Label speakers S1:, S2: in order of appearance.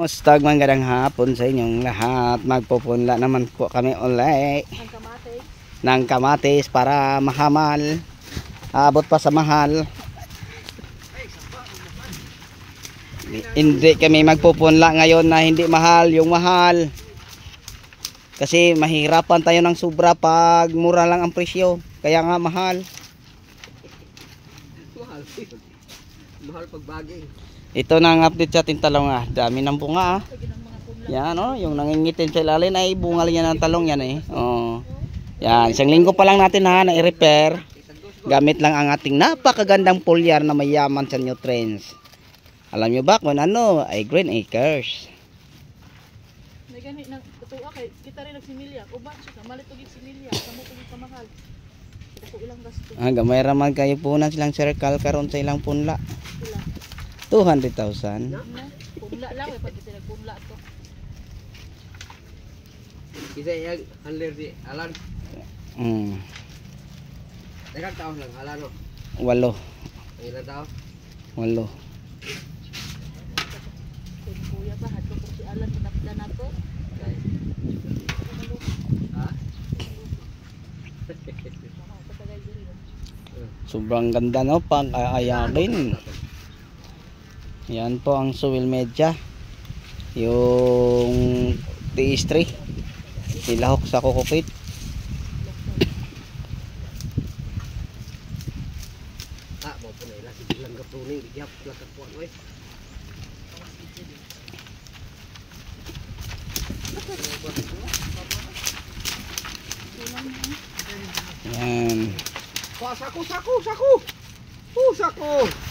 S1: Mustag magandang hapon sa inyong lahat. Magpupunla naman po kami ulit ng kamatis para mahamal. Abot pa sa mahal. Hindi kami magpupunla ngayon na hindi mahal yung mahal. Kasi mahirapan tayo ng sobra pag mura lang ang presyo. Kaya nga mahal.
S2: Mahal pag bagay.
S1: Ito na ang update sa ating talong ah. Dami ng bunga ah. Yan oh, yung nangingitin sa ilalim ay bungal yan ng talong yan eh. Oh. Yan, isang linggo pa lang natin ha na i-repair. Gamit lang ang ating napakagandang foliar na mayaman sa nutrients. Alam nyo ba kung ano ay Green Acres?
S3: Nagani nang tuwa kay kita rin nagsimilya. Uban siya malit og similya, kamo pud kamahal. Ako ilang gasto.
S1: Ah, gamay ra man kayo punan silang circle karon sa ilang punla. 200,000.
S3: Punla lang eh pag sila punla to.
S2: Isa yung handler di Alan. Dagang taon lang Alan no.
S1: 8.
S2: Ang ilang taon?
S1: 8.
S3: Kung kuya pa hadto ko si Alan pinapda nato.
S2: Ha?
S1: Sobrang ganda no pang ayakin. Yan po ang soil media. Yung TS3 nilahok sa kokopit.
S2: Ah, mau po na ila sige lang gapruning gihap lang kapuan oy.
S1: Yan.
S2: Sako. Sako.